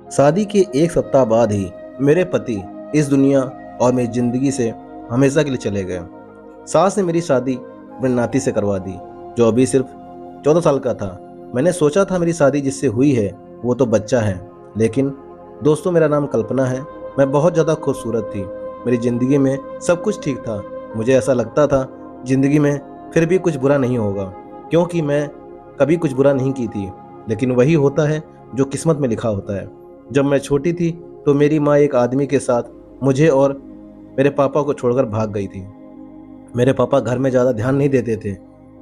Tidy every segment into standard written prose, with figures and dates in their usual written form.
शादी के एक सप्ताह बाद ही मेरे पति इस दुनिया और मेरी ज़िंदगी से हमेशा के लिए चले गए। सास ने मेरी शादी अपने नाती से करवा दी, जो अभी सिर्फ 14 साल का था। मैंने सोचा था मेरी शादी जिससे हुई है वो तो बच्चा है, लेकिन दोस्तों मेरा नाम कल्पना है। मैं बहुत ज़्यादा खूबसूरत थी, मेरी ज़िंदगी में सब कुछ ठीक था। मुझे ऐसा लगता था ज़िंदगी में फिर भी कुछ बुरा नहीं होगा, क्योंकि मैं कभी कुछ बुरा नहीं की थी। लेकिन वही होता है जो किस्मत में लिखा होता है। जब मैं छोटी थी तो मेरी माँ एक आदमी के साथ मुझे और मेरे पापा को छोड़कर भाग गई थी। मेरे पापा घर में ज़्यादा ध्यान नहीं देते थे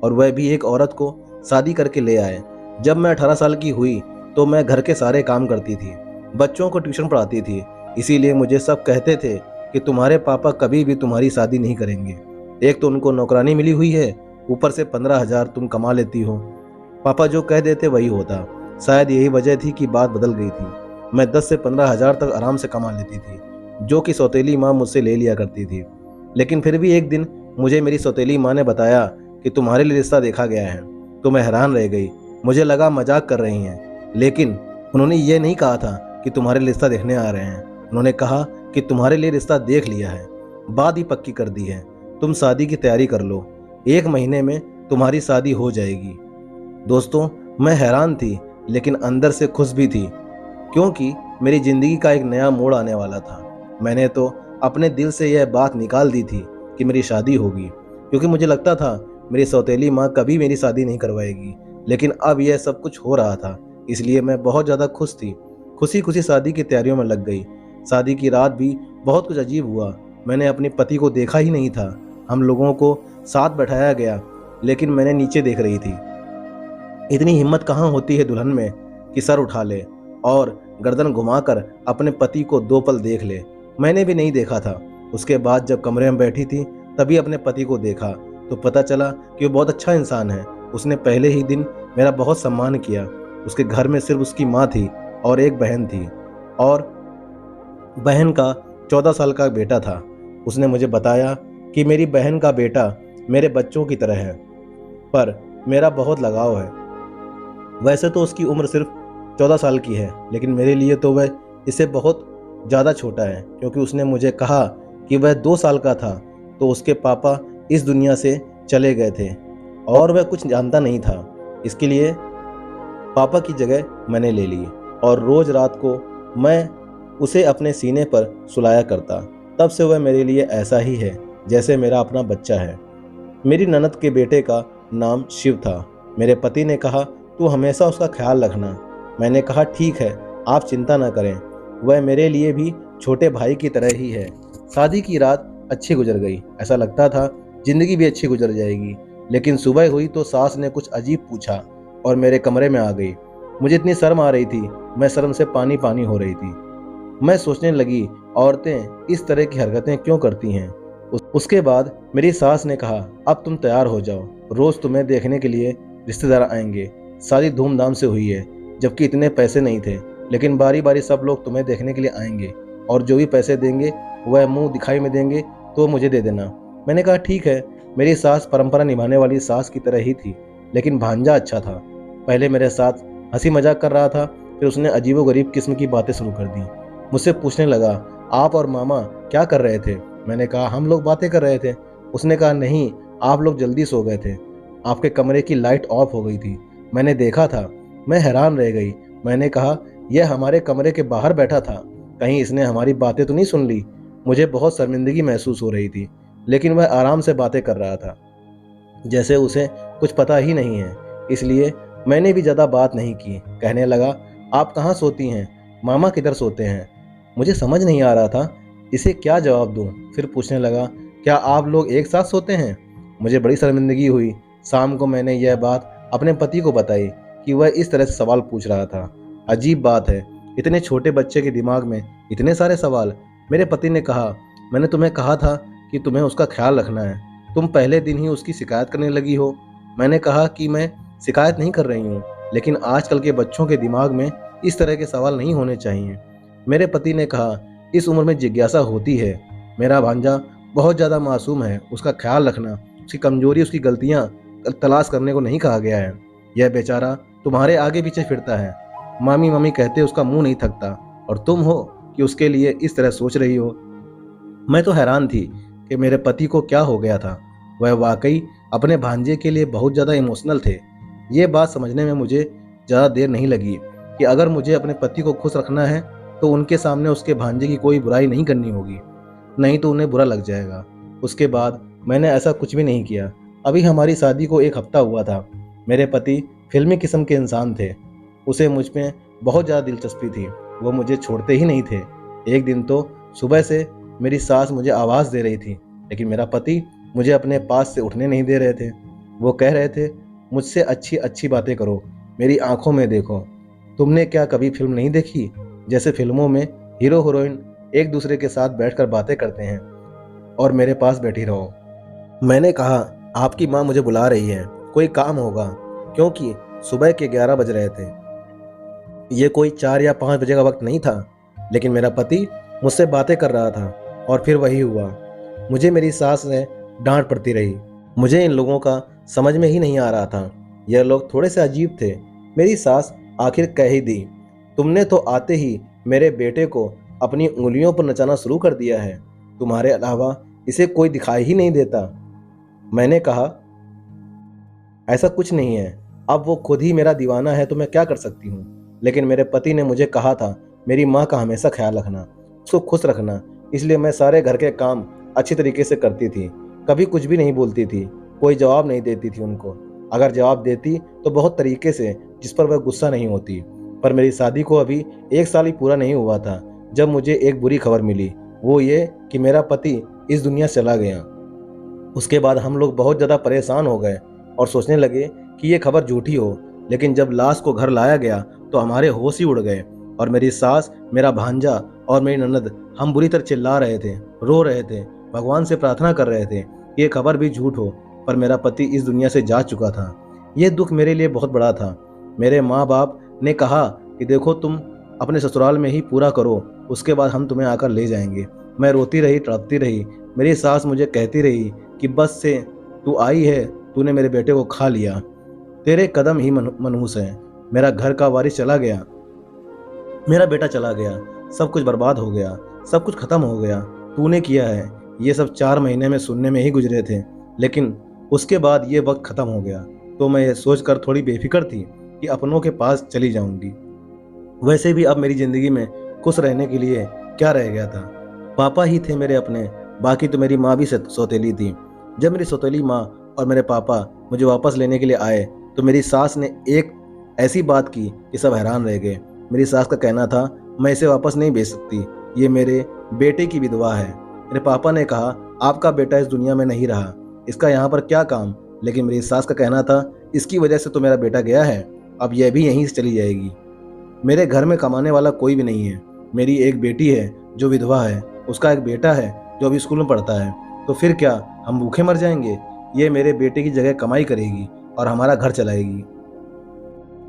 और वह भी एक औरत को शादी करके ले आए। जब मैं 18 साल की हुई तो मैं घर के सारे काम करती थी, बच्चों को ट्यूशन पढ़ाती थी। इसीलिए मुझे सब कहते थे कि तुम्हारे पापा कभी भी तुम्हारी शादी नहीं करेंगे। एक तो उनको नौकरानी मिली हुई है, ऊपर से 15,000 तुम कमा लेती हो। पापा जो कह देते वही होता। शायद यही वजह थी कि बात बदल गई थी। मैं 10 से 15,000 तक आराम से कमा लेती थी, जो कि सौतेली माँ मुझसे ले लिया करती थी। लेकिन फिर भी एक दिन मुझे मेरी सौतेली माँ ने बताया कि तुम्हारे लिए रिश्ता देखा गया है। तो मैं हैरान रह गई। मुझे लगा मजाक कर रही हैं, लेकिन उन्होंने ये नहीं कहा था कि तुम्हारे लिए रिश्ता देखने आ रहे हैं। उन्होंने कहा कि तुम्हारे लिए रिश्ता देख लिया है, बात ही पक्की कर दी है। तुम शादी की तैयारी कर लो, 1 महीने में तुम्हारी शादी हो जाएगी। दोस्तों, मैं हैरान थी लेकिन अंदर से खुश भी थी, क्योंकि मेरी ज़िंदगी का एक नया मोड़ आने वाला था। मैंने तो अपने दिल से यह बात निकाल दी थी कि मेरी शादी होगी, क्योंकि मुझे लगता था मेरी सौतेली माँ कभी मेरी शादी नहीं करवाएगी। लेकिन अब यह सब कुछ हो रहा था, इसलिए मैं बहुत ज़्यादा खुश थी। खुशी खुशी शादी की तैयारियों में लग गई। शादी की रात भी बहुत कुछ अजीब हुआ। मैंने अपने पति को देखा ही नहीं था। हम लोगों को साथ बैठाया गया, लेकिन मैंने नीचे देख रही थी। इतनी हिम्मत कहाँ होती है दुल्हन में कि सर उठा ले और गर्दन घुमाकर अपने पति को 2 पल देख ले। मैंने भी नहीं देखा था। उसके बाद जब कमरे में बैठी थी तभी अपने पति को देखा तो पता चला कि वो बहुत अच्छा इंसान है। उसने पहले ही दिन मेरा बहुत सम्मान किया। उसके घर में सिर्फ उसकी माँ थी और एक बहन थी, और बहन का 14 साल का बेटा था। उसने मुझे बताया कि मेरी बहन का बेटा मेरे बच्चों की तरह है, पर मेरा बहुत लगाव है। वैसे तो उसकी उम्र सिर्फ 14 साल की है, लेकिन मेरे लिए तो वह इससे बहुत ज़्यादा छोटा है, क्योंकि उसने मुझे कहा कि वह 2 साल का था तो उसके पापा इस दुनिया से चले गए थे और वह कुछ जानता नहीं था। इसके लिए पापा की जगह मैंने ले ली और रोज़ रात को मैं उसे अपने सीने पर सुलाया करता। तब से वह मेरे लिए ऐसा ही है जैसे मेरा अपना बच्चा है। मेरी ननद के बेटे का नाम शिव था। मेरे पति ने कहा तू हमेशा उसका ख्याल रखना। मैंने कहा ठीक है, आप चिंता न करें, वह मेरे लिए भी छोटे भाई की तरह ही है। शादी की रात अच्छी गुजर गई। ऐसा लगता था जिंदगी भी अच्छी गुजर जाएगी, लेकिन सुबह हुई तो सास ने कुछ अजीब पूछा और मेरे कमरे में आ गई। मुझे इतनी शर्म आ रही थी, मैं शर्म से पानी पानी हो रही थी। मैं सोचने लगी, औरतें इस तरह की हरकतें क्यों करती हैं। उसके बाद मेरी सास ने कहा अब तुम तैयार हो जाओ, रोज़ तुम्हें देखने के लिए रिश्तेदार आएंगे। शादी धूमधाम से हुई है, जबकि इतने पैसे नहीं थे, लेकिन बारी बारी सब लोग तुम्हें देखने के लिए आएंगे और जो भी पैसे देंगे वह मुंह दिखाई में देंगे तो मुझे दे देना। मैंने कहा ठीक है। मेरी सास परंपरा निभाने वाली सास की तरह ही थी, लेकिन भांजा अच्छा था। पहले मेरे साथ हंसी मजाक कर रहा था, फिर उसने अजीबोगरीब किस्म की बातें शुरू कर दी। मुझसे पूछने लगा आप और मामा क्या कर रहे थे। मैंने कहा हम लोग बातें कर रहे थे। उसने कहा नहीं, आप लोग जल्दी सो गए थे, आपके कमरे की लाइट ऑफ हो गई थी, मैंने देखा था। मैं हैरान रह गई। मैंने कहा यह हमारे कमरे के बाहर बैठा था, कहीं इसने हमारी बातें तो नहीं सुन ली। मुझे बहुत शर्मिंदगी महसूस हो रही थी, लेकिन वह आराम से बातें कर रहा था जैसे उसे कुछ पता ही नहीं है। इसलिए मैंने भी ज़्यादा बात नहीं की। कहने लगा आप कहाँ सोती हैं, मामा किधर सोते हैं। मुझे समझ नहीं आ रहा था इसे क्या जवाब दूं। फिर पूछने लगा क्या आप लोग एक साथ सोते हैं। मुझे बड़ी शर्मिंदगी हुई। शाम को मैंने यह बात अपने पति को बताई कि वह इस तरह से सवाल पूछ रहा था। अजीब बात है, इतने छोटे बच्चे के दिमाग में इतने सारे सवाल। मेरे पति ने कहा मैंने तुम्हें कहा था कि तुम्हें उसका ख्याल रखना है, तुम पहले दिन ही उसकी शिकायत करने लगी हो। मैंने कहा कि मैं शिकायत नहीं कर रही हूँ, लेकिन आजकल के बच्चों के दिमाग में इस तरह के सवाल नहीं होने चाहिए। मेरे पति ने कहा इस उम्र में जिज्ञासा होती है, मेरा भांजा बहुत ज़्यादा मासूम है, उसका ख्याल रखना, उसकी कमजोरी उसकी गलतियाँ तलाश करने को नहीं कहा गया है। यह बेचारा तुम्हारे आगे पीछे फिरता है, मामी मामी कहते उसका मुंह नहीं थकता। और तुम हो कि उसके लिए इस तरह सोच रही हो। मैं तो हैरान थी कि मेरे पति को क्या हो गया था। वह वाकई अपने भांजे के लिए बहुत ज़्यादा इमोशनल थे। ये बात समझने में मुझे ज़्यादा देर नहीं लगी कि अगर मुझे अपने पति को खुश रखना है तो उनके सामने उसके भांजे की कोई बुराई नहीं करनी होगी, नहीं तो उन्हें बुरा लग जाएगा। उसके बाद मैंने ऐसा कुछ भी नहीं किया। अभी हमारी शादी को 1 हफ्ता हुआ था। मेरे पति फिल्मी किस्म के इंसान थे। उसे मुझ में बहुत ज़्यादा दिलचस्पी थी। वो मुझे छोड़ते ही नहीं थे। एक दिन तो सुबह से मेरी सास मुझे आवाज़ दे रही थी, लेकिन मेरा पति मुझे अपने पास से उठने नहीं दे रहे थे। वो कह रहे थे, मुझसे अच्छी अच्छी बातें करो, मेरी आंखों में देखो। तुमने क्या कभी फिल्म नहीं देखी, जैसे फिल्मों में हीरो हीरोइन एक दूसरे के साथ बैठकर बातें करते हैं और मेरे पास बैठी रहो। मैंने कहा, आपकी माँ मुझे बुला रही है, कोई काम होगा, क्योंकि सुबह के 11 बज रहे थे। ये कोई 4 या 5 बजे का वक्त नहीं था। लेकिन मेरा पति मुझसे बातें कर रहा था और फिर वही हुआ। मुझे मेरी सास ने डांट पड़ती रही। मुझे इन लोगों का समझ में ही नहीं आ रहा था। यह लोग थोड़े से अजीब थे। मेरी सास आखिर कह ही दी, तुमने तो आते ही मेरे बेटे को अपनी उंगलियों पर नचाना शुरू कर दिया है। तुम्हारे अलावा इसे कोई दिखाई ही नहीं देता। मैंने कहा, ऐसा कुछ नहीं है, अब वो खुद ही मेरा दीवाना है तो मैं क्या कर सकती हूँ। लेकिन मेरे पति ने मुझे कहा था, मेरी माँ का हमेशा ख्याल रखना, उसको खुश रखना। इसलिए मैं सारे घर के काम अच्छी तरीके से करती थी, कभी कुछ भी नहीं बोलती थी, कोई जवाब नहीं देती थी उनको। अगर जवाब देती तो बहुत तरीके से, जिस पर वह गुस्सा नहीं होती। पर मेरी शादी को अभी 1 साल ही पूरा नहीं हुआ था जब मुझे एक बुरी खबर मिली। वो ये कि मेरा पति इस दुनिया से चला गया। उसके बाद हम लोग बहुत ज़्यादा परेशान हो गए और सोचने लगे कि ये खबर झूठी हो। लेकिन जब लाश को घर लाया गया तो हमारे होश ही उड़ गए और मेरी सास, मेरा भांजा और मेरी ननद हम बुरी तरह चिल्ला रहे थे, रो रहे थे, भगवान से प्रार्थना कर रहे थे कि ये खबर भी झूठ हो। पर मेरा पति इस दुनिया से जा चुका था। ये दुख मेरे लिए बहुत बड़ा था। मेरे माँ बाप ने कहा कि देखो, तुम अपने ससुराल में ही पूरा करो, उसके बाद हम तुम्हें आकर ले जाएंगे। मैं रोती रही, तड़पती रही। मेरी सास मुझे कहती रही कि बस से तू आई है, तूने मेरे बेटे को खा लिया, तेरे कदम ही मनहूस हैं। मेरा घर का वारिस चला गया, मेरा बेटा चला गया, सब कुछ बर्बाद हो गया, सब कुछ खत्म हो गया, तूने किया है। ये सब 4 महीने में सुनने में ही गुजरे थे, लेकिन उसके बाद ये वक्त खत्म हो गया तो मैं ये सोचकर थोड़ी बेफिक्र थी कि अपनों के पास चली जाऊंगी। वैसे भी अब मेरी ज़िंदगी में खुश रहने के लिए क्या रह गया था। पापा ही थे मेरे अपने, बाकी तो मेरी माँ भी सौतेली थी। जब मेरी सौतेली माँ और मेरे पापा मुझे वापस लेने के लिए आए तो मेरी सास ने एक ऐसी बात की कि सब हैरान रह गए। मेरी सास का कहना था, मैं इसे वापस नहीं भेज सकती, ये मेरे बेटे की विधवा है। मेरे पापा ने कहा, आपका बेटा इस दुनिया में नहीं रहा, इसका यहाँ पर क्या काम। लेकिन मेरी सास का कहना था, इसकी वजह से तो मेरा बेटा गया है, अब यह भी यहीं से चली जाएगी। मेरे घर में कमाने वाला कोई भी नहीं है। मेरी एक बेटी है जो विधवा है, उसका एक बेटा है जो अभी स्कूल में पढ़ता है। तो फिर क्या हम भूखे मर जाएंगे? ये मेरे बेटे की जगह कमाई करेगी और हमारा घर चलाएगी।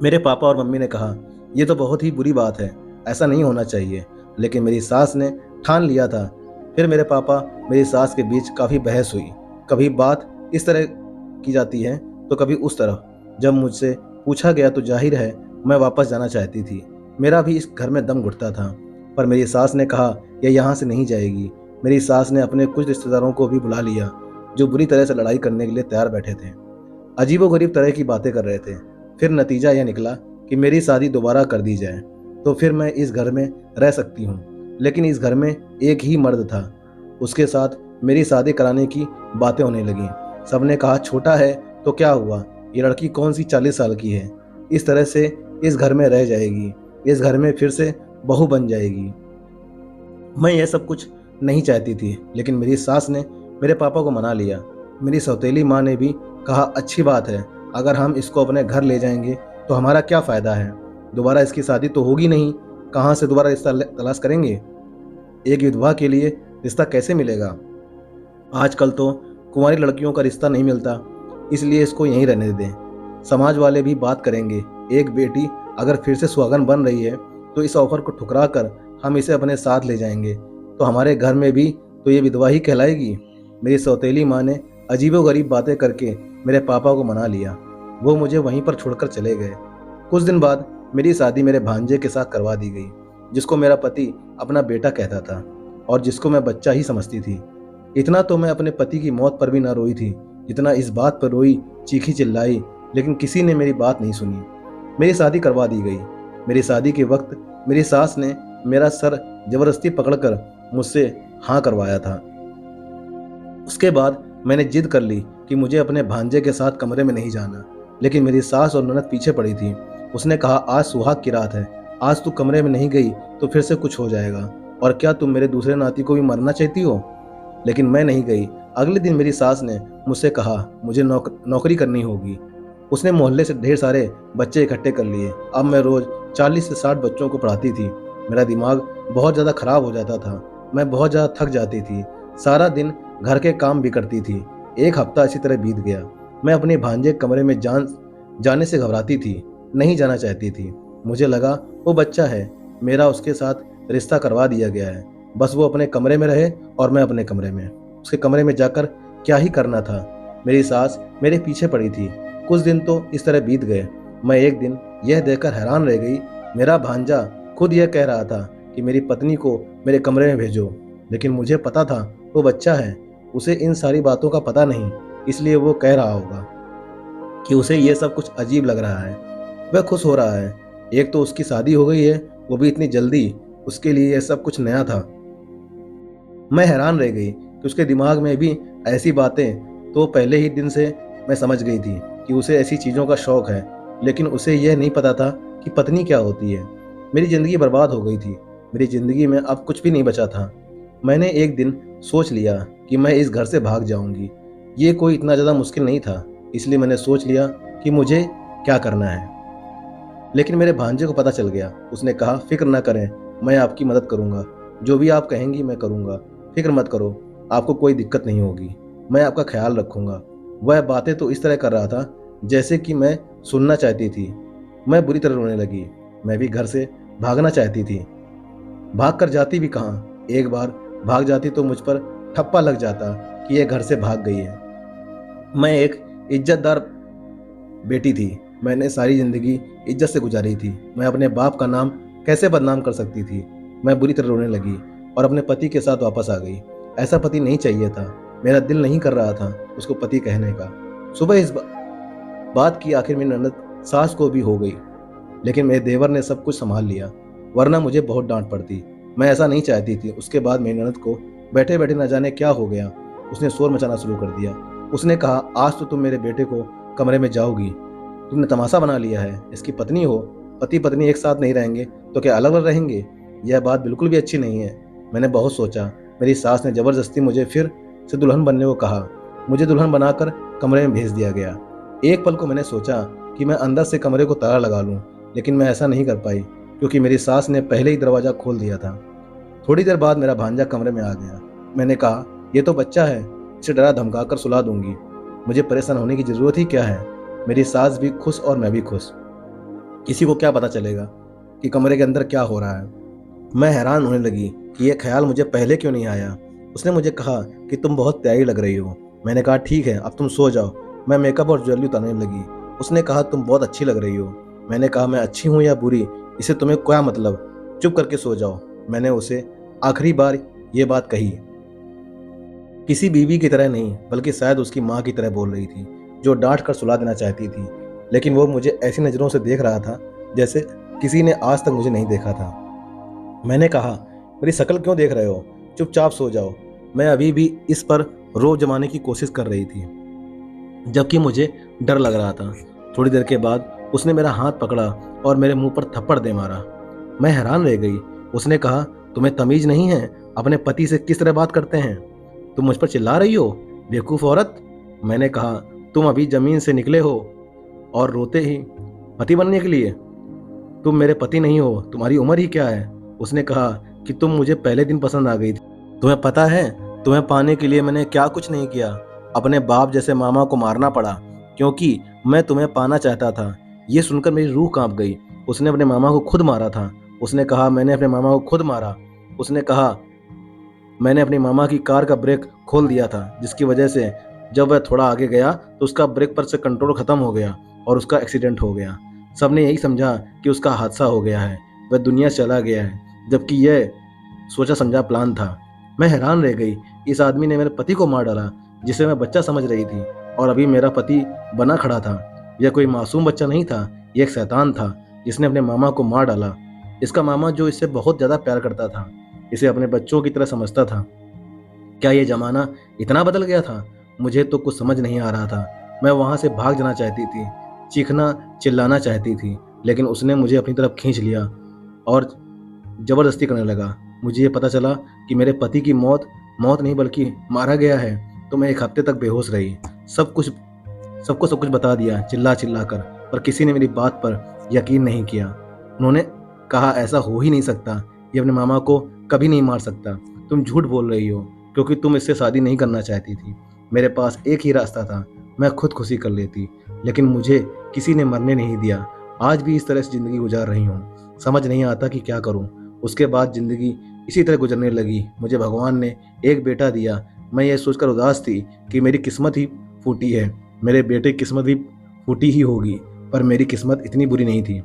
मेरे पापा और मम्मी ने कहा, ये तो बहुत ही बुरी बात है, ऐसा नहीं होना चाहिए। लेकिन मेरी सास ने ठान लिया था। फिर मेरे पापा मेरी सास के बीच काफ़ी बहस हुई। कभी बात इस तरह की जाती है तो कभी उस तरह। जब मुझसे पूछा गया तो जाहिर है मैं वापस जाना चाहती थी। मेरा भी इस घर में दम घुटता था। पर मेरी सास ने कहा, यह यहाँ से नहीं जाएगी। मेरी सास ने अपने कुछ रिश्तेदारों को भी बुला लिया जो बुरी तरह से लड़ाई करने के लिए तैयार बैठे थे, अजीबोगरीब तरह की बातें कर रहे थे। फिर नतीजा यह निकला कि मेरी शादी दोबारा कर दी जाए तो फिर मैं इस घर में रह सकती हूँ। लेकिन इस घर में एक ही मर्द था। उसके साथ मेरी शादी कराने की बातें होने लगीं। सबने कहा, छोटा है तो क्या हुआ, ये लड़की कौन सी 40 साल की है, इस तरह से इस घर में रह जाएगी, इस घर में फिर से बहू बन जाएगी। मैं यह सब कुछ नहीं चाहती थी, लेकिन मेरी सास ने मेरे पापा को मना लिया। मेरी सौतेली माँ ने भी कहा, अच्छी बात है, अगर हम इसको अपने घर ले जाएंगे तो हमारा क्या फ़ायदा है, दोबारा इसकी शादी तो होगी नहीं, कहाँ से दोबारा रिश्ता तलाश करेंगे। एक विधवा के लिए रिश्ता कैसे मिलेगा? आजकल तो कुंवारी लड़कियों का रिश्ता नहीं मिलता, इसलिए इसको यहीं रहने दें। समाज वाले भी बात करेंगे। एक बेटी अगर फिर से सुहागन बन रही है तो इस ऑफर को ठुकरा कर हम इसे अपने साथ ले जाएंगे तो हमारे घर में भी तो ये विधवा ही कहलाएगी। मेरी सौतेली माँ ने अजीबोगरीब बातें करके मेरे पापा को मना लिया। वो मुझे वहीं पर छोड़कर चले गए। कुछ दिन बाद मेरी शादी मेरे भांजे के साथ करवा दी गई। जिसको मेरा पति अपना बेटा कहता था और जिसको मैं बच्चा ही समझती थी। इतना तो मैं अपने पति की मौत पर भी ना रोई थी जितना इस बात पर रोई, चीखी चिल्लाई, लेकिन किसी ने मेरी बात नहीं सुनी। मेरी शादी करवा दी गई। मेरी शादी के वक्त मेरी सास ने मेरा सर जबरदस्ती पकड़कर मुझसे हाँ करवाया था। उसके बाद मैंने जिद कर ली कि मुझे अपने भांजे के साथ कमरे में नहीं जाना, लेकिन मेरी सास और ननद पीछे पड़ी थी। उसने कहा, आज सुहाग की रात है, आज तू कमरे में नहीं गई तो फिर से कुछ हो जाएगा, और क्या तुम मेरे दूसरे नाती को भी मरना चाहती हो? लेकिन मैं नहीं गई। अगले दिन मेरी सास ने मुझसे कहा, मुझे नौकरी करनी होगी। उसने मोहल्ले से ढेर सारे बच्चे इकट्ठे कर लिए। अब मैं रोज 40 से 60 बच्चों को पढ़ाती थी। मेरा दिमाग बहुत ज़्यादा खराब हो जाता था। मैं बहुत ज़्यादा थक जाती थी। सारा दिन घर के काम भी करती थी। एक हफ्ता इसी तरह बीत गया। मैं अपने भांजे कमरे में जाने से घबराती थी, नहीं जाना चाहती थी। मुझे लगा वो बच्चा है, मेरा उसके साथ रिश्ता करवा दिया गया है। बस वो अपने कमरे में रहे और मैं अपने कमरे में। उसके कमरे में जाकर क्या ही करना था। मेरी सास मेरे पीछे पड़ी थी। कुछ दिन तो इस तरह बीत गए। मैं एक दिन यह देखकर हैरान रह गई, मेरा भांजा खुद यह कह रहा था कि मेरी पत्नी को मेरे कमरे में भेजो। लेकिन मुझे पता था वो बच्चा है, उसे इन सारी बातों का पता नहीं, इसलिए वो कह रहा होगा कि उसे यह सब कुछ अजीब लग रहा है। वह खुश हो रहा है। एक तो उसकी शादी हो गई है, वो भी इतनी जल्दी। उसके लिए यह सब कुछ नया था। मैं हैरान रह गई कि उसके दिमाग में भी ऐसी बातें तो पहले ही दिन से मैं समझ गई थी कि उसे ऐसी चीज़ों का शौक है, लेकिन उसे यह नहीं पता था कि पत्नी क्या होती है। मेरी ज़िंदगी बर्बाद हो गई थी। मेरी ज़िंदगी में अब कुछ भी नहीं बचा था। मैंने एक दिन सोच लिया कि मैं इस घर से भाग जाऊंगी। ये कोई इतना ज़्यादा मुश्किल नहीं था, इसलिए मैंने सोच लिया कि मुझे क्या करना है। लेकिन मेरे भांजे को पता चल गया। उसने कहा, फिक्र ना करें, मैं आपकी मदद करूंगा। जो भी आप कहेंगी मैं करूंगा। फिक्र मत करो, आपको कोई दिक्कत नहीं होगी। मैं आपका ख्याल रखूंगा। वह बातें तो इस तरह कर रहा था जैसे कि मैं सुनना चाहती थी। मैं बुरी तरह रोने लगी। मैं भी घर से भागना चाहती थी। भाग कर जाती भी कहाँ। एक बार भाग जाती तो मुझ पर ठप्पा लग जाता कि यह घर से भाग गई है। मैं एक इज्जतदार बेटी थी। मैंने सारी जिंदगी इज्जत से गुजारी थी। मैं अपने बाप का नाम कैसे बदनाम कर सकती थी। मैं बुरी तरह रोने लगी और अपने पति के साथ वापस आ गई। ऐसा पति नहीं चाहिए था। मेरा दिल नहीं कर रहा था उसको पति कहने का। सुबह इस बात की आखिर मेरी ननद सास को भी हो गई, लेकिन मेरे देवर ने सब कुछ संभाल लिया, वरना मुझे बहुत डांट पड़ती। मैं ऐसा नहीं चाहती थी। उसके बाद मेरी ननद को बैठे बैठे न जाने क्या हो गया, उसने शोर मचाना शुरू कर दिया। उसने कहा, आज तो तुम मेरे बेटे को कमरे में जाओगी। तुमने तमाशा बना लिया है। इसकी पत्नी हो, पति पत्नी एक साथ नहीं रहेंगे तो क्या अलग अलग रहेंगे? यह बात बिल्कुल भी अच्छी नहीं है। मैंने बहुत सोचा। मेरी सास ने जबरदस्ती मुझे फिर से दुल्हन बनने को कहा। मुझे दुल्हन बनाकर कमरे में भेज दिया गया। एक पल को मैंने सोचा कि मैं अंदर से कमरे को ताला लगा लूं, लेकिन मैं ऐसा नहीं कर पाई क्योंकि मेरी सास ने पहले ही दरवाज़ा खोल दिया था। थोड़ी देर बाद मेरा भांजा कमरे में आ गया। मैंने कहा, यह तो बच्चा है, इसे डरा धमका कर सुला दूंगी। मुझे परेशान होने की ज़रूरत ही क्या है? मेरी सास भी खुश और मैं भी खुश। किसी को क्या पता चलेगा कि कमरे के अंदर क्या हो रहा है? मैं हैरान होने लगी कि यह ख्याल मुझे पहले क्यों नहीं आया। उसने मुझे कहा कि तुम बहुत प्यारी लग रही हो। मैंने कहा, ठीक है, अब तुम सो जाओ। मैं मेकअप और ज्वेलरी उतारने लगी। उसने कहा, तुम बहुत अच्छी लग रही हो। मैंने कहा, मैं अच्छी हूँ या बुरी, इसे तुम्हें क्या मतलब? चुप करके सो जाओ। मैंने उसे आखिरी बार ये बात कही। किसी बीवी की तरह नहीं, बल्कि शायद उसकी माँ की तरह बोल रही थी, जो डांट कर सुला देना चाहती थी। लेकिन वो मुझे ऐसी नज़रों से देख रहा था जैसे किसी ने आज तक मुझे नहीं देखा था। मैंने कहा, मेरी शक्ल क्यों देख रहे हो? चुपचाप सो जाओ। मैं अभी भी इस पर रोब जमाने की कोशिश कर रही थी, जबकि मुझे डर लग रहा था। थोड़ी देर के बाद उसने मेरा हाथ पकड़ा और मेरे मुंह पर थप्पड़ दे मारा। मैं हैरान रह गई। उसने कहा, तुम्हें तमीज नहीं है? अपने पति से किस तरह बात करते हैं? तुम मुझ पर चिल्ला रही हो, बेवकूफ़ औरत। मैंने कहा, तुम अभी ज़मीन से निकले हो और रोते ही पति बनने के लिए? तुम मेरे पति नहीं हो, तुम्हारी उम्र ही क्या है? उसने कहा कि तुम मुझे पहले दिन पसंद आ गई थी। तुम्हें पता है तुम्हें पाने के लिए मैंने क्या कुछ नहीं किया? अपने बाप जैसे मामा को मारना पड़ा क्योंकि मैं तुम्हें पाना चाहता था। ये सुनकर मेरी रूह कांप गई। उसने अपने मामा को खुद मारा था। उसने कहा, मैंने अपने मामा को खुद मारा। उसने कहा, मैंने अपनी मामा की कार का ब्रेक खोल दिया था, जिसकी वजह से जब वह थोड़ा आगे गया तो उसका ब्रेक पर से कंट्रोल खत्म हो गया और उसका एक्सीडेंट हो गया। सबने यही समझा कि उसका हादसा हो गया है, वह दुनिया से चला गया है। जबकि यह सोचा समझा प्लान था। मैं हैरान रह गई। इस आदमी ने मेरे पति को मार डाला, जिसे मैं बच्चा समझ रही थी, और अभी मेरा पति बना खड़ा था। यह कोई मासूम बच्चा नहीं था, यह एक शैतान था जिसने अपने मामा को मार डाला। इसका मामा जो इससे बहुत ज़्यादा प्यार करता था, इसे अपने बच्चों की तरह समझता था। क्या ये ज़माना इतना बदल गया था? मुझे तो कुछ समझ नहीं आ रहा था। मैं वहाँ से भाग जाना चाहती थी, चीखना चिल्लाना चाहती थी, लेकिन उसने मुझे अपनी तरफ खींच लिया और ज़बरदस्ती करने लगा। मुझे ये पता चला कि मेरे पति की मौत मौत नहीं बल्कि मारा गया है, तो मैं 1 हफ्ते तक बेहोश रही। सबको सब कुछ बता दिया चिल्ला चिल्ला कर, पर किसी ने मेरी बात पर यकीन नहीं किया। उन्होंने कहा ऐसा हो ही नहीं सकता, ये अपने मामा को कभी नहीं मार सकता। तुम झूठ बोल रही हो क्योंकि तुम इससे शादी नहीं करना चाहती थी। मेरे पास एक ही रास्ता था, मैं खुदकुशी कर लेती, लेकिन मुझे किसी ने मरने नहीं दिया। आज भी इस तरह से ज़िंदगी गुजार रही हूँ, समझ नहीं आता कि क्या करूँ। उसके बाद ज़िंदगी इसी तरह गुजरने लगी। मुझे भगवान ने एक बेटा दिया। मैं ये सोचकर उदास थी कि मेरी किस्मत ही फूटी है। मेरे बेटे की किस्मत भी फूटी ही होगी, पर मेरी किस्मत इतनी बुरी नहीं थी,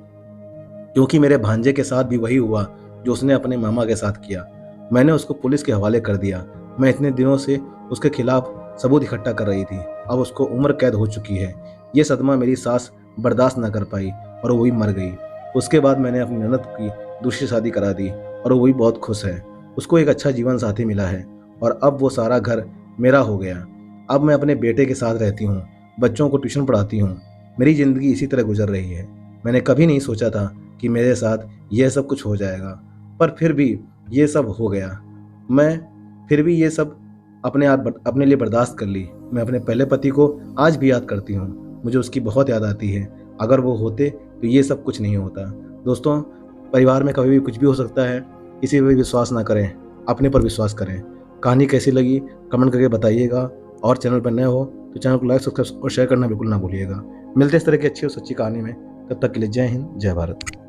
क्योंकि मेरे भांजे के साथ भी वही हुआ जो उसने अपने मामा के साथ किया। मैंने उसको पुलिस के हवाले कर दिया। मैं इतने दिनों से उसके खिलाफ सबूत इकट्ठा कर रही थी। अब उसको उम्र कैद हो चुकी है। ये सदमा मेरी सास बर्दाश्त न कर पाई और वो भी मर गई। उसके बाद मैंने अपनी ननद की दूसरी शादी करा दी और वो भी बहुत खुश है। उसको एक अच्छा जीवन साथी मिला है और अब वो सारा घर मेरा हो गया। अब मैं अपने बेटे के साथ रहती हूँ, बच्चों को ट्यूशन पढ़ाती हूँ। मेरी ज़िंदगी इसी तरह गुजर रही है। मैंने कभी नहीं सोचा था कि मेरे साथ यह सब कुछ हो जाएगा, पर फिर भी ये सब हो गया। मैं फिर भी ये सब अपने लिए बर्दाश्त कर ली। मैं अपने पहले पति को आज भी याद करती हूँ। मुझे उसकी बहुत याद आती है। अगर वो होते तो ये सब कुछ नहीं होता। दोस्तों, परिवार में कभी भी कुछ भी हो सकता है। किसी पर विश्वास ना करें, अपने पर विश्वास करें। कहानी कैसी लगी कमेंट करके बताइएगा, और चैनल पर नए हो तो चैनल को लाइक सब्सक्राइब और शेयर करना बिल्कुल ना भूलिएगा। मिलते हैं इस तरह की अच्छी और सच्ची कहानी में। तब तक के लिए जय हिंद, जय भारत।